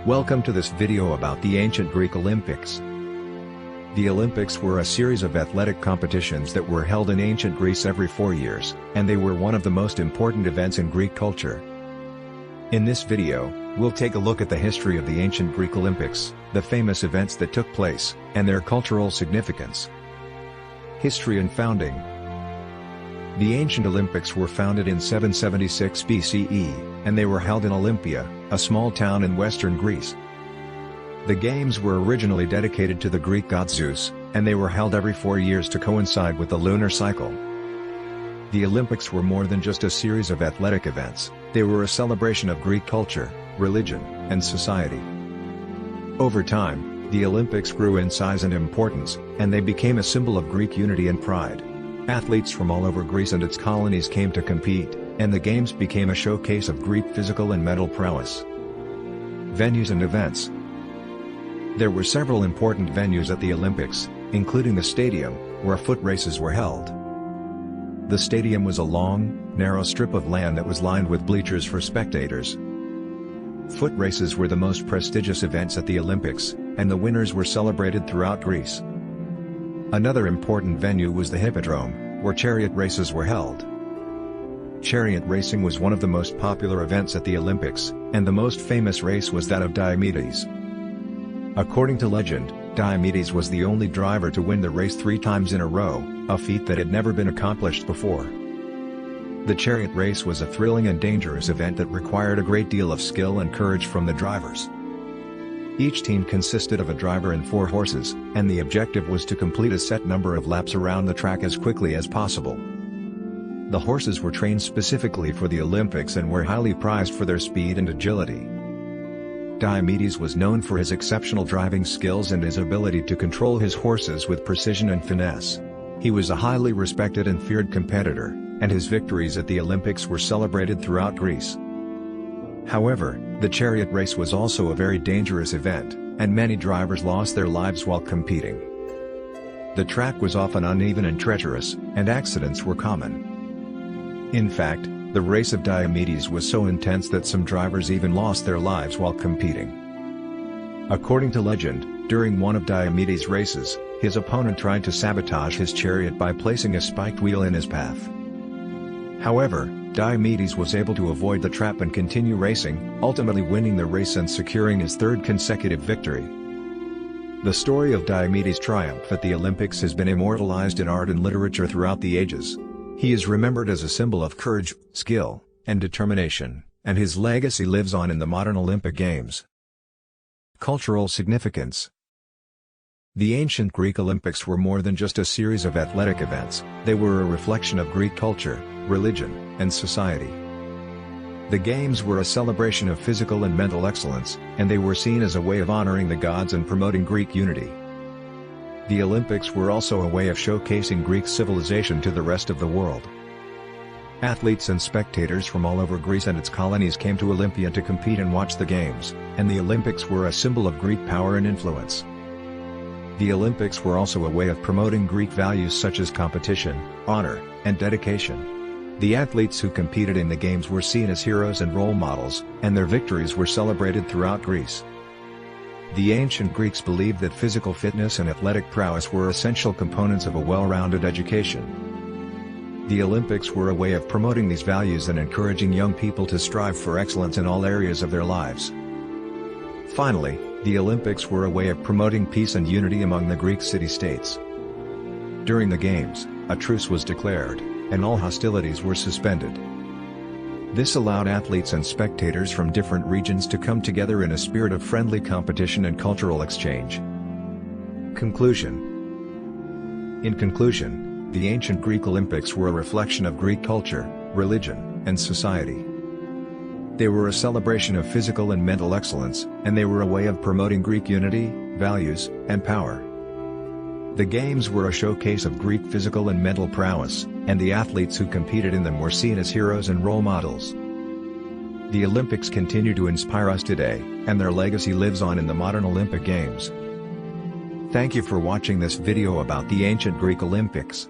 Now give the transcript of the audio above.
Welcome to this video about the ancient Greek Olympics. The Olympics were a series of athletic competitions that were held in ancient Greece every 4 years, and they were one of the most important events in Greek culture. In this video, we'll take a look at the history of the ancient Greek Olympics, the famous events that took place, and their cultural significance. History and founding. The ancient Olympics were founded in 776 BCE, and they were held in Olympia, a small town in western Greece. The games were originally dedicated to the Greek god Zeus, and they were held every 4 years to coincide with the lunar cycle. The Olympics were more than just a series of athletic events, they were a celebration of Greek culture, religion, and society. Over time, the Olympics grew in size and importance, and they became a symbol of Greek unity and pride. Athletes from all over Greece and its colonies came to compete, and the games became a showcase of Greek physical and mental prowess. Venues and events. There were several important venues at the Olympics, including the stadium, where foot races were held. The stadium was a long, narrow strip of land that was lined with bleachers for spectators. Foot races were the most prestigious events at the Olympics, and the winners were celebrated throughout Greece. Another important venue was the Hippodrome, where chariot races were held. Chariot racing was one of the most popular events at the Olympics, and the most famous race was that of Diomedes. According to legend, Diomedes was the only driver to win the race 3 times in a row, a feat that had never been accomplished before. The chariot race was a thrilling and dangerous event that required a great deal of skill and courage from the drivers. Each team consisted of a driver and 4 horses, and the objective was to complete a set number of laps around the track as quickly as possible. The horses were trained specifically for the Olympics and were highly prized for their speed and agility. Diomedes was known for his exceptional driving skills and his ability to control his horses with precision and finesse. He was a highly respected and feared competitor, and his victories at the Olympics were celebrated throughout Greece. However, the chariot race was also a very dangerous event, and many drivers lost their lives while competing. The track was often uneven and treacherous, and accidents were common. In fact, the race of Diomedes was so intense that some drivers even lost their lives while competing. According to legend, during one of Diomedes' races, his opponent tried to sabotage his chariot by placing a spiked wheel in his path. However, Diomedes was able to avoid the trap and continue racing, ultimately winning the race and securing his 3rd consecutive victory. The story of Diomedes' triumph at the Olympics has been immortalized in art and literature throughout the ages. He is remembered as a symbol of courage, skill, and determination, and his legacy lives on in the modern Olympic Games. Cultural significance. The ancient Greek Olympics were more than just a series of athletic events, they were a reflection of Greek culture, religion, and society. The games were a celebration of physical and mental excellence, and they were seen as a way of honoring the gods and promoting Greek unity. The Olympics were also a way of showcasing Greek civilization to the rest of the world. Athletes and spectators from all over Greece and its colonies came to Olympia to compete and watch the games, and the Olympics were a symbol of Greek power and influence. The Olympics were also a way of promoting Greek values such as competition, honor, and dedication. The athletes who competed in the games were seen as heroes and role models, and their victories were celebrated throughout Greece. The ancient Greeks believed that physical fitness and athletic prowess were essential components of a well-rounded education. The Olympics were a way of promoting these values and encouraging young people to strive for excellence in all areas of their lives. Finally, the Olympics were a way of promoting peace and unity among the Greek city-states. During the Games, a truce was declared, and all hostilities were suspended. This allowed athletes and spectators from different regions to come together in a spirit of friendly competition and cultural exchange. Conclusion. In conclusion, the ancient Greek Olympics were a reflection of Greek culture, religion, and society. They were a celebration of physical and mental excellence, and they were a way of promoting Greek unity, values, and power. The games were a showcase of Greek physical and mental prowess, and the athletes who competed in them were seen as heroes and role models. The Olympics continue to inspire us today, and their legacy lives on in the modern Olympic Games. Thank you for watching this video about the ancient Greek Olympics.